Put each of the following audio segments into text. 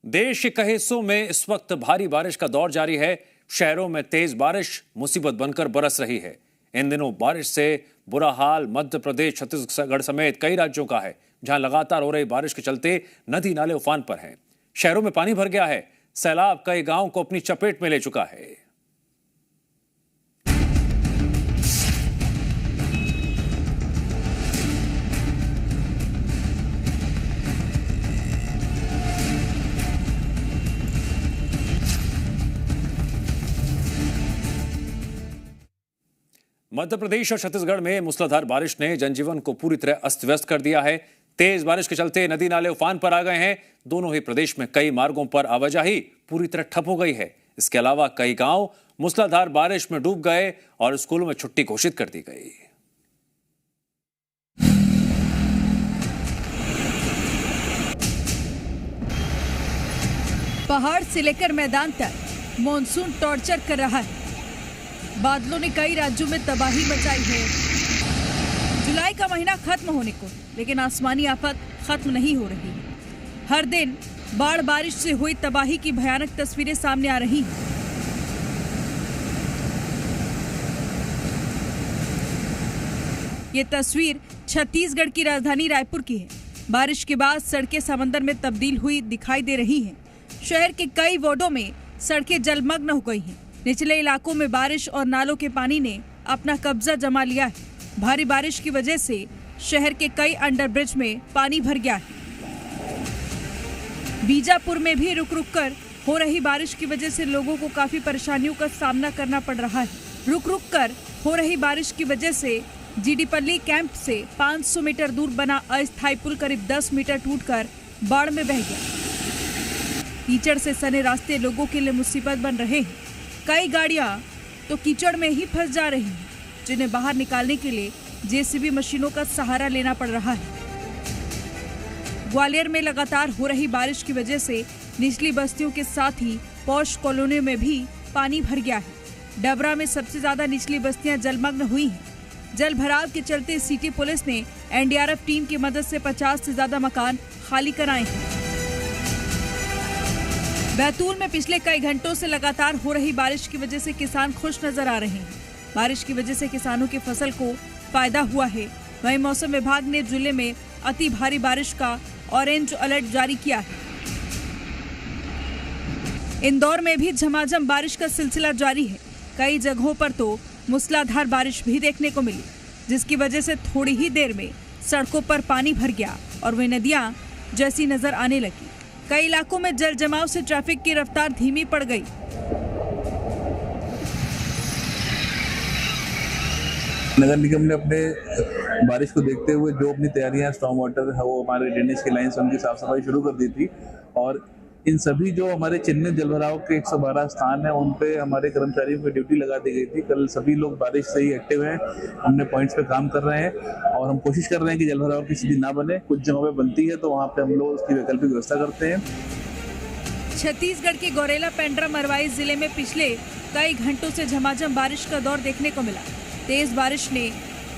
देश के कई हिस्सों में इस वक्त भारी बारिश का दौर जारी है। शहरों में तेज बारिश मुसीबत बनकर बरस रही है। इन दिनों बारिश से बुरा हाल मध्य प्रदेश, छत्तीसगढ़ समेत कई राज्यों का है, जहां लगातार हो रही बारिश के चलते नदी नाले उफान पर हैं। शहरों में पानी भर गया है। सैलाब कई गांवों को अपनी चपेट में ले चुका है। मध्य प्रदेश और छत्तीसगढ़ में मूसलाधार बारिश ने जनजीवन को पूरी तरह अस्त व्यस्त कर दिया है। तेज बारिश के चलते नदी नाले उफान पर आ गए हैं। दोनों ही प्रदेश में कई मार्गों पर आवाजाही पूरी तरह ठप हो गई है। इसके अलावा कई गांव मूसलाधार बारिश में डूब गए और स्कूलों में छुट्टी घोषित कर दी गई। पहाड़ से लेकर मैदान तक मॉनसून टॉर्चर कर रहा है। बादलों ने कई राज्यों में तबाही मचाई है। जुलाई का महीना खत्म होने को, लेकिन आसमानी आफत खत्म नहीं हो रही। हर दिन बाढ़ बारिश से हुई तबाही की भयानक तस्वीरें सामने आ रही हैं। ये तस्वीर छत्तीसगढ़ की राजधानी रायपुर की है। बारिश के बाद सड़कें समंदर में तब्दील हुई दिखाई दे रही हैं। शहर के कई वार्डों में सड़कें जलमग्न हो गई हैं। निचले इलाकों में बारिश और नालों के पानी ने अपना कब्जा जमा लिया है। भारी बारिश की वजह से शहर के कई अंडरब्रिज में पानी भर गया है। बीजापुर में भी रुक रुक कर हो रही बारिश की वजह से लोगों को काफी परेशानियों का सामना करना पड़ रहा है। रुक रुक कर हो रही बारिश की वजह से जीडीपल्ली कैंप से 500 मीटर दूर बना अस्थायी पुल करीब 10 मीटर टूटकर बाढ़ में बह गया। कीचड़ से सने रास्ते लोगों के लिए मुसीबत बन रहे हैं। कई गाड़ियां तो कीचड़ में ही फंस जा रही हैं, जिन्हें बाहर निकालने के लिए जेसीबी मशीनों का सहारा लेना पड़ रहा है। ग्वालियर में लगातार हो रही बारिश की वजह से निचली बस्तियों के साथ ही पॉश कॉलोनियों में भी पानी भर गया है। डबरा में सबसे ज्यादा निचली बस्तियां जलमग्न हुई हैं। जल भराव के चलते सिटी पुलिस ने एनडीआरएफ टीम की मदद से 50 से ज्यादा मकान खाली कराए हैं। बैतूल में पिछले कई घंटों से लगातार हो रही बारिश की वजह से किसान खुश नजर आ रहे हैं। बारिश की वजह से किसानों की फसल को फायदा हुआ है। वहीं मौसम विभाग ने जिले में अति भारी बारिश का ऑरेंज अलर्ट जारी किया है। इंदौर में भी झमाझम बारिश का सिलसिला जारी है। कई जगहों पर तो मूसलाधार बारिश भी देखने को मिली, जिसकी वजह से थोड़ी ही देर में सड़कों पर पानी भर गया और वे नदियां जैसी नजर आने लगी। कई इलाकों में जल जमाव से ट्रैफिक की रफ्तार धीमी पड़ गई। नगर निगम ने अपने बारिश को देखते हुए जो अपनी तैयारियां स्टॉर्म वाटर है वो हमारे ड्रेनेज की लाइन से उनकी साफ सफाई शुरू कर दी थी। और इन सभी जो हमारे चिन्हित जलभराव के 112 स्थान है उन पे हमारे कर्मचारियों की ड्यूटी लगा दी गई थी। कल सभी लोग बारिश से ही एक्टिव हैं, हमने पॉइंट्स पे काम कर रहे हैं और हम कोशिश कर रहे हैं कि जलभराव की स्थिति ना बने। कुछ जगहों पे बनती है तो वहाँ पे हम लोग उसकी वैकल्पिक व्यवस्था करते हैं। छत्तीसगढ़ के गौरेला पेंड्रा मरवाई जिले में पिछले कई घंटों से झमाझम बारिश का दौर देखने को मिला। तेज बारिश ने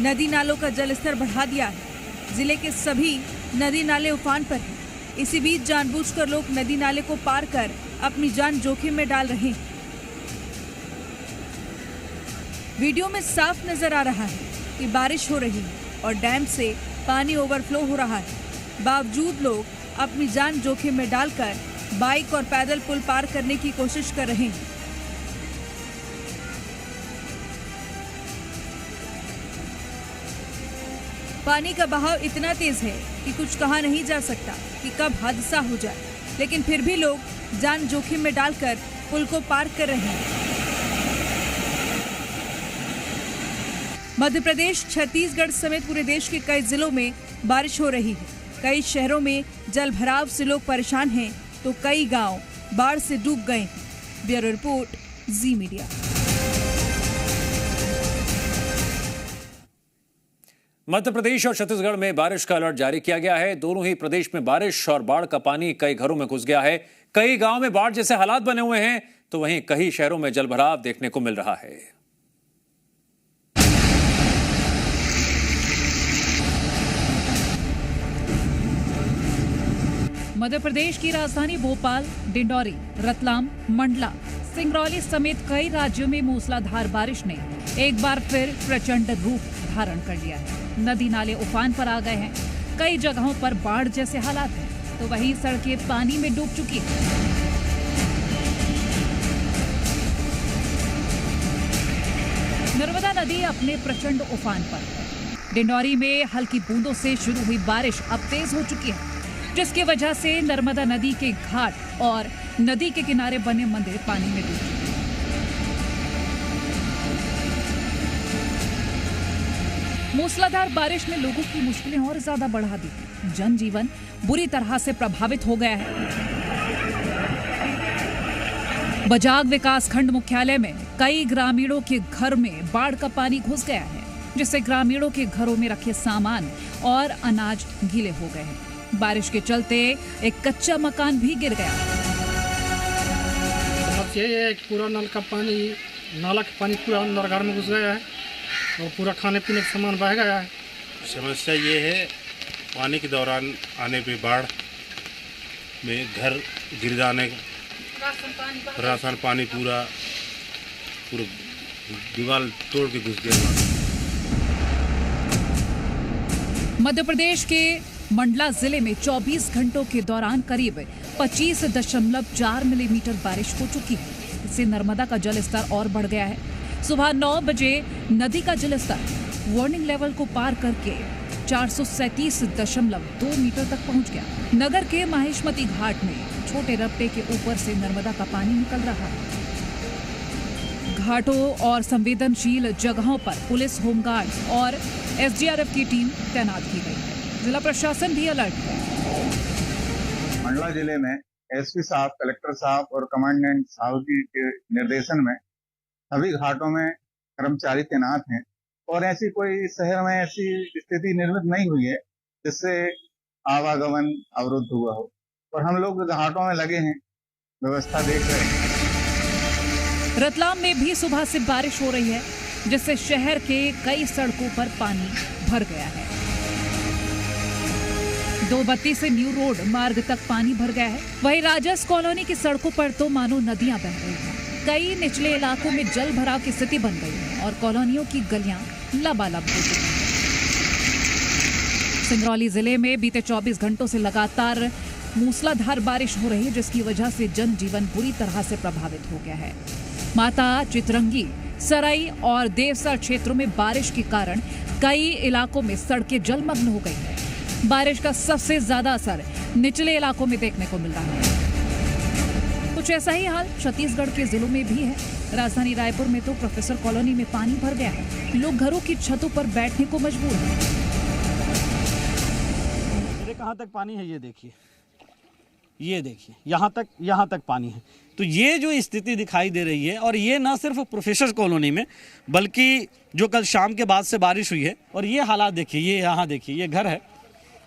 नदी नालों का जलस्तर बढ़ा दिया है। जिले के सभी नदी नाले उफान पर हैं। इसी बीच जानबूझकर लोग नदी नाले को पार कर अपनी जान जोखिम में डाल रहे हैं। वीडियो में साफ नजर आ रहा है कि बारिश हो रही है और डैम से पानी ओवरफ्लो हो रहा है। बावजूद लोग अपनी जान जोखिम में डालकर बाइक और पैदल पुल पार करने की कोशिश कर रहे हैं। पानी का बहाव इतना तेज है कि कुछ कहा नहीं जा सकता कि कब हादसा हो जाए, लेकिन फिर भी लोग जान जोखिम में डालकर पुल को पार कर रहे हैं। मध्य प्रदेश, छत्तीसगढ़ समेत पूरे देश के कई जिलों में बारिश हो रही है। कई शहरों में जल भराव से लोग परेशान हैं, तो कई गांव बाढ़ से डूब गए हैं। ब्यूरो रिपोर्ट, जी मीडिया। मध्य प्रदेश और छत्तीसगढ़ में बारिश का अलर्ट जारी किया गया है। दोनों ही प्रदेश में बारिश और बाढ़ का पानी कई घरों में घुस गया है। कई गांव में बाढ़ जैसे हालात बने हुए हैं, तो वहीं कई शहरों में जलभराव देखने को मिल रहा है। मध्य प्रदेश की राजधानी भोपाल, डिंडौरी, रतलाम, मंडला, सिंगरौली समेत कई राज्यों में मूसलाधार बारिश ने एक बार फिर प्रचंड रूप धारण कर लिया है। नदी नाले उफान पर आ गए हैं। कई जगहों पर बाढ़ जैसे हालात हैं, तो वहीं सड़कें पानी में डूब चुकी हैं। नर्मदा नदी अपने प्रचंड उफान पर है। डिंडौरी में हल्की बूंदों से शुरू हुई बारिश अब तेज हो चुकी है, जिसकी वजह से नर्मदा नदी के घाट और नदी के किनारे बने मंदिर पानी में डूब चुके हैं। मूसलाधार बारिश ने लोगों की मुश्किलें और ज्यादा बढ़ा दी। जनजीवन बुरी तरह से प्रभावित हो गया है। बजाग विकासखंड मुख्यालय में कई ग्रामीणों के घर में बाढ़ का पानी घुस गया है, जिससे ग्रामीणों के घरों में रखे सामान और अनाज गीले हो गए हैं। बारिश के चलते एक कच्चा मकान भी गिर गया। यही है कि पूरा नल का पानी, नाला का पानी पूरा अंदर घर में घुस गया है और पूरा खाने पीने का सामान बह गया है। समस्या ये है, पानी के दौरान आने पे बाढ़ में घर गिर जाने, राशन पानी पूरा दीवार तोड़ के घुस गया। मध्य प्रदेश के मंडला जिले में 24 घंटों के दौरान करीब 25.4 मिलीमीटर बारिश हो चुकी है। इससे नर्मदा का जलस्तर और बढ़ गया है। सुबह 9 बजे नदी का जलस्तर वार्निंग लेवल को पार करके 437.2 मीटर तक पहुंच गया। नगर के माहिष्मती घाट में छोटे रपटे के ऊपर से नर्मदा का पानी निकल रहा है। घाटों और संवेदनशील जगहों पर पुलिस, होमगार्ड और एसडीआरएफ की टीम तैनात की गई है। जिला प्रशासन भी अलर्ट है। मंडला जिले में एसपी साहब, कलेक्टर साहब और कमांडेंट साहब जी के निर्देशन में सभी घाटों में कर्मचारी तैनात हैं और ऐसी कोई शहर में ऐसी स्थिति निर्मित नहीं हुई है जिससे आवागमन अवरुद्ध हुआ हो। और हम लोग घाटों में लगे हैं, व्यवस्था देख रहे हैं। रतलाम में भी सुबह से बारिश हो रही है, जिससे शहर के कई सड़कों पर पानी भर गया है। दो बत्ती से न्यू रोड मार्ग तक पानी भर गया है। वहीं राजस कॉलोनी की सड़कों पर तो मानो नदियां बह रही हैं। कई निचले इलाकों में जल भराव की स्थिति बन गई है और कॉलोनियों की गलियां लबालब हो चुकी हैं। सिंगरौली जिले में बीते 24 घंटों से लगातार मूसलाधार बारिश हो रही है, जिसकी वजह से जनजीवन बुरी तरह से प्रभावित हो गया है। माता चितरंगी, सराई और देवसर क्षेत्रों में बारिश के कारण कई इलाकों में सड़कें जलमग्न हो गई हैं। बारिश का सबसे ज्यादा असर निचले इलाकों में देखने को मिल रहा है। कुछ ऐसा ही हाल छत्तीसगढ़ के जिलों में भी है। राजधानी रायपुर में तो प्रोफेसर कॉलोनी में पानी भर गया है। लोग घरों की छतों पर बैठने को मजबूर हैं। मेरे कहाँ तक पानी है, ये देखिए, ये देखिए, यहाँ तक पानी है। तो ये जो स्थिति दिखाई दे रही है, और ये ना सिर्फ प्रोफेसर कॉलोनी में बल्कि जो कल शाम के बाद से बारिश हुई है, और ये हालात देखिए, ये यहाँ देखिए, ये घर है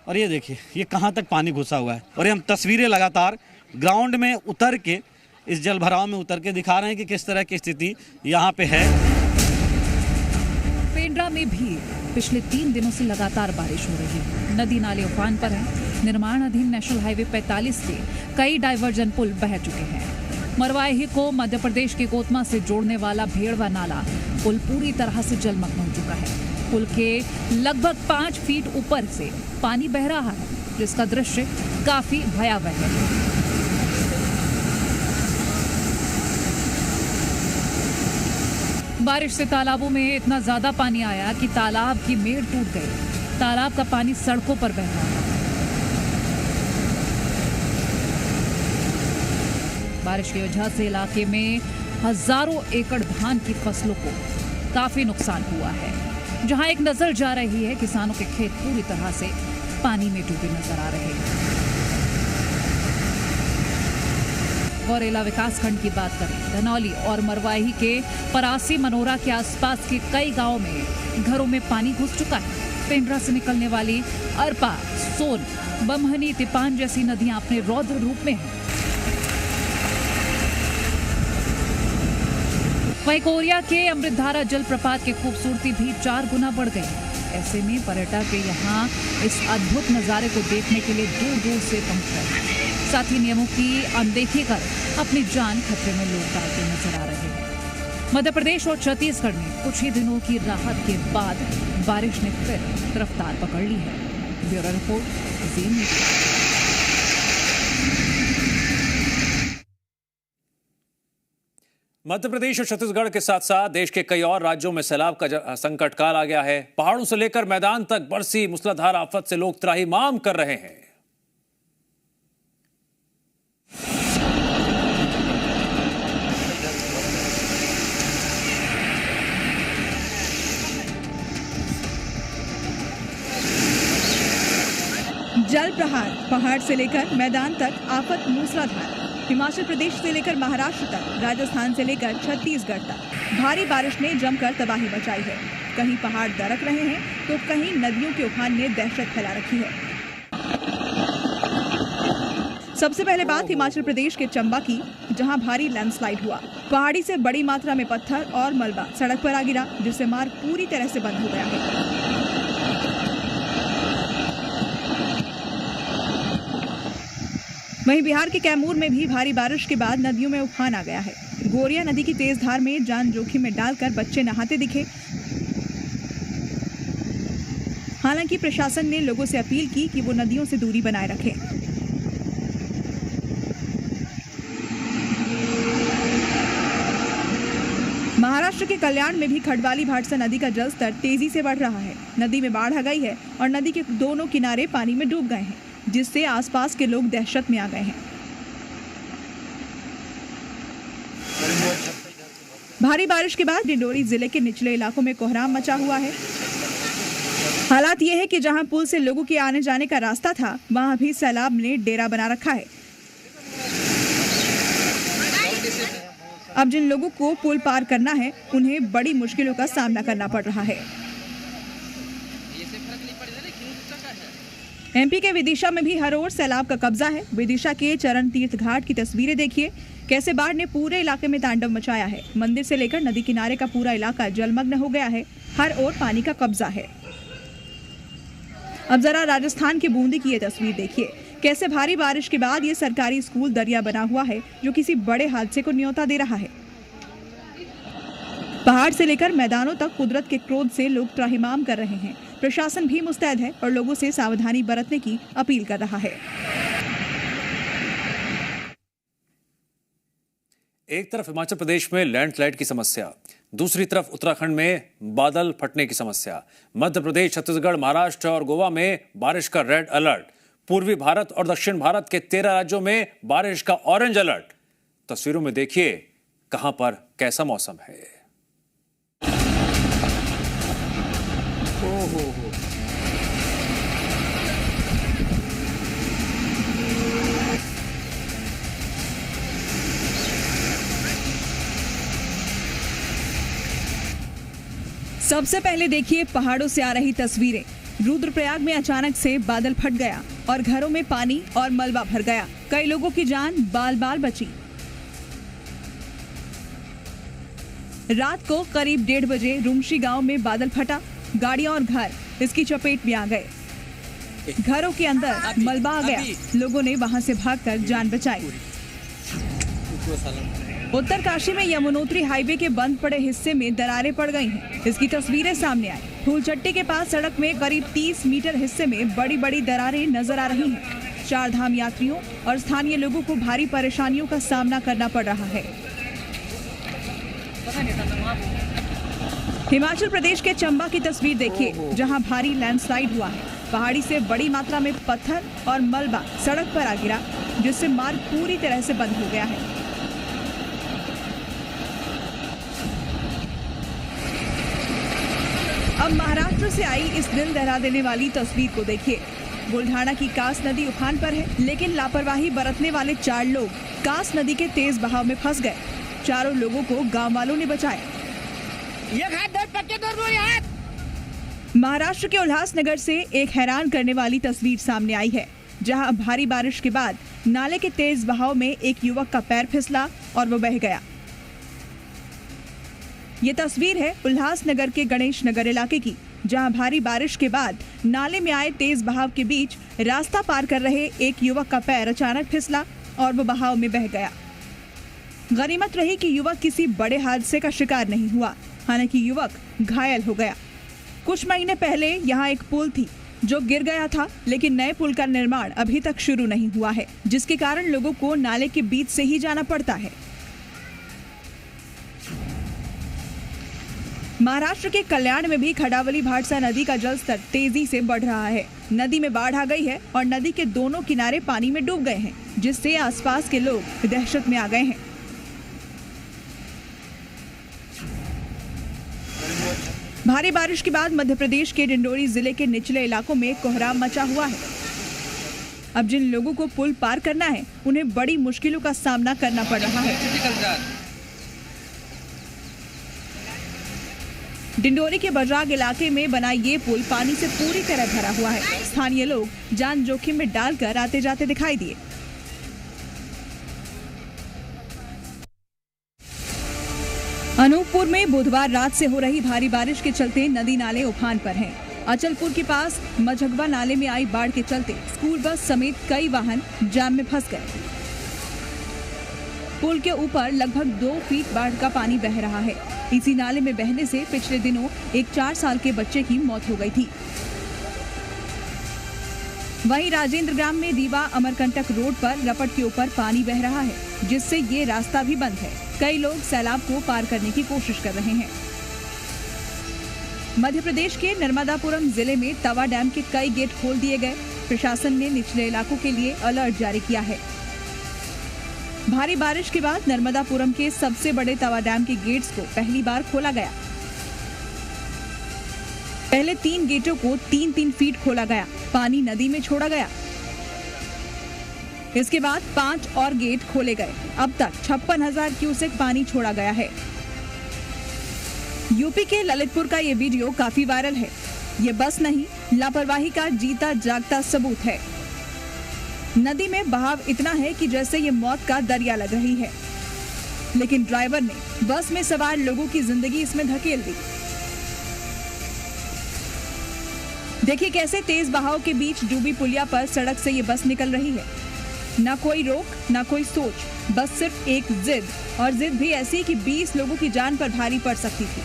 और ये देखिए ये कहाँ तक पानी घुसा हुआ है। और ये हम तस्वीरें लगातार ग्राउंड में उतर के, इस जल भराव में उतर के दिखा रहे हैं कि किस तरह की स्थिति यहाँ पे है। पेंड्रा में भी पिछले 3 दिनों से लगातार बारिश हो रही है। नदी नाले उफान पर हैं। निर्माणाधीन नेशनल हाईवे 45 के कई डाइवर्जन पुल बह चुके हैं। मरवाही को मध्य प्रदेश के कोतमा से जोड़ने वाला भेड़वा नाला पुल पूरी तरह से जलमग्न हो चुका है। पुल के लगभग 5 फीट ऊपर से पानी बह रहा है, जिसका दृश्य काफी भयावह है। बारिश से तालाबों में इतना ज्यादा पानी आया कि तालाब की मेड़ टूट गई। तालाब का पानी सड़कों पर बह रहा है। बारिश की वजह से इलाके में हजारों एकड़ धान की फसलों को काफी नुकसान हुआ है। जहां एक नजर जा रही है, किसानों के खेत पूरी तरह से पानी में डूबे नजर आ रहे हैं। गौरेला विकासखंड की बात करें, धनौली और मरवाही के परासी मनोरा के आसपास के कई गांवों में घरों में पानी घुस चुका है। पेंड्रा से निकलने वाली अरपा, सोन, बमहनी, तिपान जैसी नदियां अपने रौद्र रूप में हैं। वहीं कोरिया के अमृतधारा जलप्रपात की खूबसूरती भी 4 गुना बढ़ गई। ऐसे में पर्यटक यहाँ इस अद्भुत नजारे को देखने के लिए दूर दूर से पहुंच रहे हैं। साथ ही नियमों की अनदेखी कर अपनी जान खतरे में लोग डालते नजर आ रहे हैं। मध्य प्रदेश और छत्तीसगढ़ में कुछ ही दिनों की राहत के बाद बारिश ने फिर रफ्तार पकड़ ली है। ब्यूरो रिपोर्ट, जी मीडिया। मध्य प्रदेश और छत्तीसगढ़ के साथ साथ देश के कई और राज्यों में सैलाब का संकट काल आ गया है। पहाड़ों से लेकर मैदान तक बरसी मूसलाधार आफत से लोग त्राहिमाम कर रहे हैं। जल प्रहार, पहाड़ से लेकर मैदान तक आफत मूसलाधार। हिमाचल प्रदेश से लेकर महाराष्ट्र तक, राजस्थान से लेकर छत्तीसगढ़ तक भारी बारिश ने जमकर तबाही मचाई है। कहीं पहाड़ दरक रहे हैं तो कहीं नदियों के उफान ने दहशत फैला रखी है। सबसे पहले बात हिमाचल प्रदेश के चंबा की, जहां भारी लैंडस्लाइड हुआ। पहाड़ी से बड़ी मात्रा में पत्थर और मलबा सड़क पर आ गिरा, जिससे मार्ग पूरी तरह से बंद हो गया है। वहीं बिहार के कैमूर में भी भारी बारिश के बाद नदियों में उफान आ गया है। गोरिया नदी की तेज धार में जान जोखिम में डालकर बच्चे नहाते दिखे। हालांकि प्रशासन ने लोगों से अपील की कि वो नदियों से दूरी बनाए रखें। महाराष्ट्र के कल्याण में भी खडवाली भाटसा नदी का जलस्तर तेजी से बढ़ रहा है। नदी में बाढ़ आ गई है और नदी के दोनों किनारे पानी में डूब गए हैं, जिससे आसपास के लोग दहशत में आ गए हैं। भारी बारिश के बाद डिंडोरी जिले के निचले इलाकों में कोहराम मचा हुआ है। हालात ये है कि जहां पुल से लोगों के आने जाने का रास्ता था, वहां भी सैलाब ने डेरा बना रखा है। अब जिन लोगों को पुल पार करना है, उन्हें बड़ी मुश्किलों का सामना करना पड़ रहा है। एमपी के विदिशा में भी हर ओर सैलाब का कब्जा है। विदिशा के चरण तीर्थ घाट की तस्वीरें देखिए, कैसे बाढ़ ने पूरे इलाके में तांडव मचाया है। मंदिर से लेकर नदी किनारे का पूरा इलाका जलमग्न हो गया है। हर ओर पानी का कब्जा है। अब जरा राजस्थान के बूंदी की ये तस्वीर देखिए, कैसे भारी बारिश के बाद ये सरकारी स्कूल दरिया बना हुआ है, जो किसी बड़े हादसे को न्योता दे रहा है। पहाड़ से लेकर मैदानों तक कुदरत के क्रोध से लोग त्राहिमाम कर रहे हैं। प्रशासन भी मुस्तैद है और लोगों से सावधानी बरतने की अपील कर रहा है। एक तरफ हिमाचल प्रदेश में लैंडस्लाइड की समस्या, दूसरी तरफ उत्तराखंड में बादल फटने की समस्या, मध्य प्रदेश, छत्तीसगढ़, महाराष्ट्र और गोवा में बारिश का रेड अलर्ट, पूर्वी भारत और दक्षिण भारत के 13 राज्यों में बारिश का ऑरेंज अलर्ट। तस्वीरों में देखिए कहां पर कैसा मौसम है। सबसे पहले देखिए पहाड़ों से आ रही तस्वीरें। रुद्रप्रयाग में अचानक से बादल फट गया और घरों में पानी और मलबा भर गया। कई लोगों की जान बाल बाल बची। रात को करीब 1:30 बजे रुमशी गांव में बादल फटा। गाड़ियां और घर इसकी चपेट में आ गए। घरों के अंदर मलबा आ गया। लोगों ने वहां से भागकर जान बचाई। उत्तरकाशी में यमुनोत्री हाईवे के बंद पड़े हिस्से में दरारें पड़ गई हैं। इसकी तस्वीरें सामने आई। फूलचट्टी के पास सड़क में करीब 30 मीटर हिस्से में बड़ी बड़ी दरारें नजर आ रही हैं। 4 धाम यात्रियों और स्थानीय लोगों को भारी परेशानियों का सामना करना पड़ रहा है। हिमाचल प्रदेश के चंबा की तस्वीर देखिए, जहां भारी लैंडस्लाइड हुआ है। पहाड़ी से बड़ी मात्रा में पत्थर और मलबा सड़क पर आ गिरा, जिससे मार्ग पूरी तरह से बंद हो गया है। अब महाराष्ट्र से आई इस दिल दहला देने वाली तस्वीर को देखिए। बुल्ढाना की कास नदी उफान पर है, लेकिन लापरवाही बरतने वाले 4 लोग कास नदी के तेज बहाव में फंस गए। चारों लोगों को गांव वालों ने बचाया। महाराष्ट्र के उल्हासनगर से एक हैरान करने वाली तस्वीर सामने आई है, जहां भारी बारिश के बाद नाले के तेज बहाव में एक युवक का पैर फिसला और वो बह गया। ये तस्वीर है उल्हासनगर के गणेश नगर इलाके की, जहां भारी बारिश के बाद नाले में आए तेज बहाव के बीच रास्ता पार कर रहे एक युवक का पैर अचानक फिसला और वो बहाव में बह गया। गनीमत रही कि युवक किसी बड़े हादसे का शिकार नहीं हुआ, हालांकि युवक घायल हो गया। कुछ महीने पहले यहाँ एक पुल थी जो गिर गया था, लेकिन नए पुल का निर्माण अभी तक शुरू नहीं हुआ है, जिसके कारण लोगों को नाले के बीच से ही जाना पड़ता है। महाराष्ट्र के कल्याण में भी खडावली भाटसा नदी का जलस्तर तेजी से बढ़ रहा है। नदी में बाढ़ आ गई है और नदी के दोनों किनारे पानी में डूब गए हैं, जिससे आसपास के लोग दहशत में आ गए हैं। भारी बारिश के बाद मध्य प्रदेश के डिंडोरी जिले के निचले इलाकों में कोहराम मचा हुआ है। अब जिन लोगों को पुल पार करना है, उन्हें बड़ी मुश्किलों का सामना करना पड़ रहा है। डिंडोरी के बजाग इलाके में बना ये पुल पानी से पूरी तरह भरा हुआ है। स्थानीय लोग जान जोखिम में डालकर आते जाते दिखाई दिए। अनूपपुर में बुधवार रात से हो रही भारी बारिश के चलते नदी नाले उफान पर हैं। अचलपुर के पास मझगवा नाले में आई बाढ़ के चलते स्कूल बस समेत कई वाहन जाम में फंस गए। पुल के ऊपर लगभग 2 फीट बाढ़ का पानी बह रहा है। इसी नाले में बहने से पिछले दिनों एक 4 साल के बच्चे की मौत हो गई थी। वहीं राजेंद्र ग्राम में रीवा अमरकंटक रोड पर रपट के ऊपर पानी बह रहा है, जिससे ये रास्ता भी बंद है। कई लोग सैलाब को पार करने की कोशिश कर रहे हैं। मध्य प्रदेश के नर्मदापुरम जिले में तवा डैम के कई गेट खोल दिए गए। प्रशासन ने निचले इलाकों के लिए अलर्ट जारी किया है। भारी बारिश के बाद नर्मदापुरम के सबसे बड़े तवा डैम के गेट्स को पहली बार खोला गया। पहले 3 गेटों को 3-3 फीट खोला गया, पानी नदी में छोड़ा गया। इसके बाद 5 और गेट खोले गए। अब तक 56,000 क्यूसेक पानी छोड़ा गया है। यूपी के ललितपुर का ये वीडियो काफी वायरल है। ये बस नहीं, लापरवाही का जीता जागता सबूत है। नदी में बहाव इतना है कि जैसे ये मौत का दरिया लग रही है, लेकिन ड्राइवर ने बस में सवार लोगों की जिंदगी इसमें धकेल दी। देखिए कैसे तेज बहाव के बीच डूबी पुलिया पर सड़क से ये बस निकल रही है। ना कोई रोक, ना कोई सोच, बस सिर्फ एक जिद, और जिद भी ऐसी कि 20 लोगों की जान पर भारी पड़ सकती थी।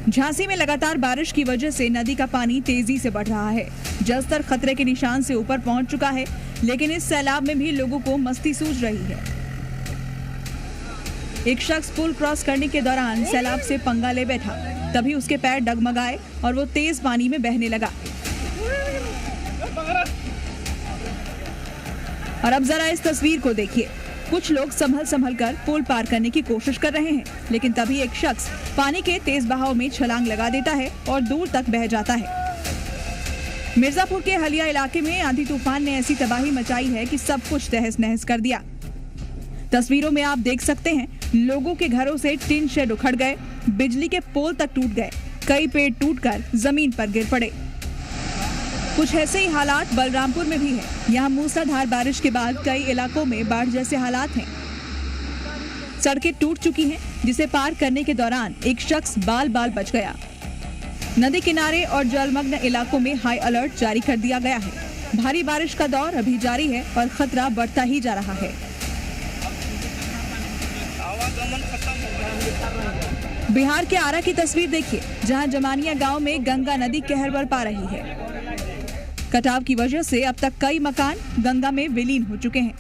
झांसी में लगातार बारिश की वजह से नदी का पानी तेजी से बढ़ रहा है। जलस्तर खतरे के निशान से ऊपर पहुंच चुका है, लेकिन इस सैलाब में भी लोगों को मस्ती सूझ रही है। एक शख्स पुल क्रॉस करने के दौरान सैलाब से पंगा ले बैठा, तभी उसके पैर डगमगाए और वो तेज पानी में बहने लगा। और अब जरा इस तस्वीर को देखिए। कुछ लोग संभल कर पुल पार करने की कोशिश कर रहे हैं, लेकिन तभी एक शख्स पानी के तेज बहाव में छलांग लगा देता है और दूर तक बह जाता है। मिर्जापुर के हलिया इलाके में आंधी तूफान ने ऐसी तबाही मचाई है कि सब कुछ तहस नहस कर दिया। तस्वीरों में आप देख सकते हैं, लोगों के घरों से टिन शेड उखड़ गए, बिजली के पोल तक टूट गए, कई पेड़ टूटकर जमीन पर गिर पड़े। कुछ ऐसे ही हालात बलरामपुर में भी है। यहाँ मूसलाधार बारिश के बाद कई इलाकों में बाढ़ जैसे हालात हैं। सड़कें टूट चुकी हैं, जिसे पार करने के दौरान एक शख्स बाल बाल बच गया। नदी किनारे और जलमग्न इलाकों में हाई अलर्ट जारी कर दिया गया है। भारी बारिश का दौर अभी जारी है और खतरा बढ़ता ही जा रहा है। बिहार के आरा की तस्वीर देखिए, जहां जमानिया गांव में गंगा नदी कहर बरपा रही है। कटाव की वजह से अब तक कई मकान गंगा में विलीन हो चुके हैं।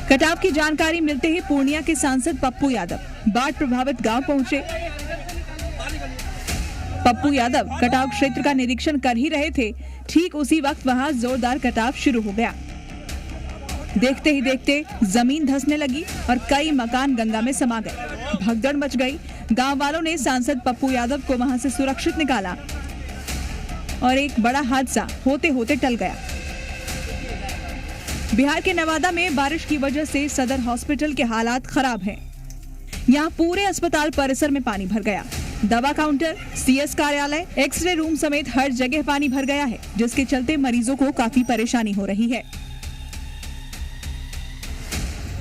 कटाव की जानकारी मिलते ही पूर्णिया के सांसद पप्पू यादव बाढ़ प्रभावित गांव पहुंचे। पप्पू यादव कटाव क्षेत्र का निरीक्षण कर ही रहे थे, ठीक उसी वक्त वहां जोरदार कटाव शुरू हो गया। देखते ही देखते जमीन धंसने लगी और कई मकान गंगा में समा गए। भगदड़ मच गई। गांव वालों ने सांसद पप्पू यादव को वहां से सुरक्षित निकाला और एक बड़ा हादसा होते होते टल गया। बिहार के नवादा में बारिश की वजह से सदर हॉस्पिटल के हालात खराब हैं। यहाँ पूरे अस्पताल परिसर में पानी भर गया। दवा काउंटर, सीएस कार्यालय, एक्सरे रूम समेत हर जगह पानी भर गया है, जिसके चलते मरीजों को काफी परेशानी हो रही है।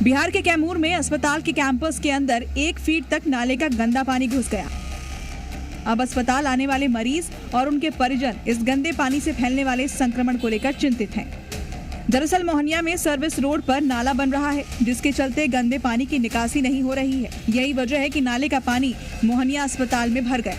बिहार के कैमूर में अस्पताल के कैंपस के अंदर 1 फीट तक नाले का गंदा पानी घुस गया। अब अस्पताल आने वाले मरीज और उनके परिजन इस गंदे पानी से फैलने वाले संक्रमण को लेकर चिंतित हैं। दरअसल मोहनिया में सर्विस रोड पर नाला बन रहा है, जिसके चलते गंदे पानी की निकासी नहीं हो रही है। यही वजह है कि नाले का पानी मोहनिया अस्पताल में भर गया।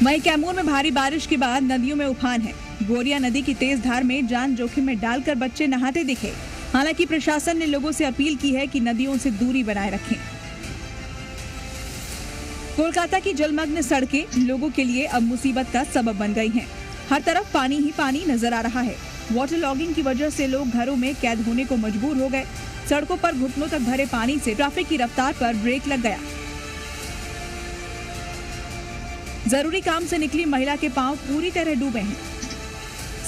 वहीं कैमूर में भारी बारिश के बाद नदियों में उफान है। गोरिया नदी की तेज धार में जान जोखिम में डालकर बच्चे नहाते दिखे। हालांकि प्रशासन ने लोगों से अपील की है कि नदियों से दूरी बनाए रखें। कोलकाता की जलमग्न सड़कें लोगों के लिए अब मुसीबत का सबब बन गई हैं। हर तरफ पानी ही पानी नजर आ रहा है। वाटर लॉगिंग की वजह से लोग घरों में कैद होने को मजबूर हो गए। सड़कों पर घुटनों तक भरे पानी से ट्रैफिक की रफ्तार पर ब्रेक लग गया। जरूरी काम से निकली महिला के पांव पूरी तरह डूबे हैं।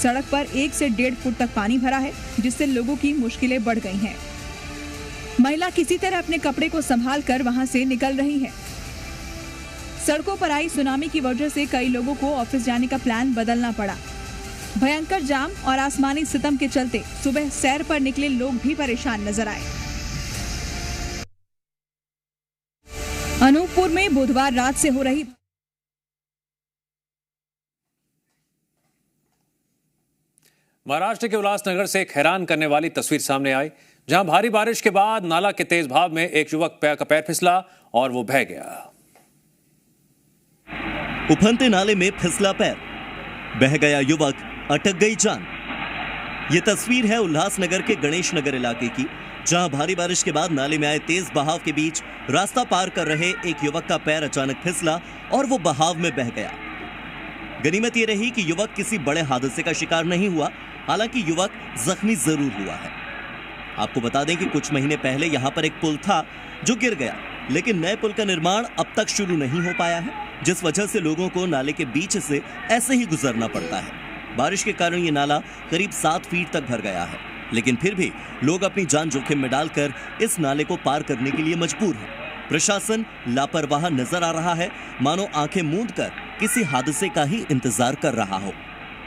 सड़क पर 1 से 1.5 फुट तक पानी भरा है, जिससे लोगों की मुश्किलें बढ़ गई हैं। महिला किसी तरह अपने कपड़े को संभाल कर वहां से निकल रही है। सड़कों पर आई सुनामी की वजह से कई लोगों को ऑफिस जाने का प्लान बदलना पड़ा। भयंकर जाम और आसमानी सितम के चलते सुबह सैर पर निकले लोग भी परेशान नजर आए। अनूपपुर में बुधवार रात से हो रही महाराष्ट्र के उल्लासनगर से एक हैरान करने वाली तस्वीर सामने आई, जहां भारी बारिश के बाद नाला के तेज बहाव में एक युवक का पैर फिसला और वो बह गया। उफनते नाले में फिसला पैर, बह गया युवक, अटक गई जान। ये तस्वीर है उल्लासनगर के गणेश नगर इलाके की, जहां भारी बारिश के बाद नाले में आए तेज बहाव के बीच रास्ता पार कर रहे एक युवक का पैर अचानक फिसला और वो बहाव में बह गया। गनीमत ये रही कि युवक किसी बड़े हादसे का शिकार नहीं हुआ, हालांकि युवक जख्मी जरूर हुआ है। आपको बता दें कि कुछ महीने पहले यहां पर एक पुल था जो गिर गया, लेकिन नए पुल का निर्माण अब तक शुरू नहीं हो पाया है, जिस वजह से लोगों को नाले के बीच से ऐसे ही गुजरना पड़ता है। बारिश के कारण ये नाला करीब 7 फीट तक भर गया है, लेकिन फिर भी लोग अपनी जान जोखिम में डालकर इस नाले को पार करने के लिए मजबूर हैं। प्रशासन लापरवाह नजर आ रहा है, मानो आंखें मूंद कर किसी हादसे का ही इंतजार कर रहा हो।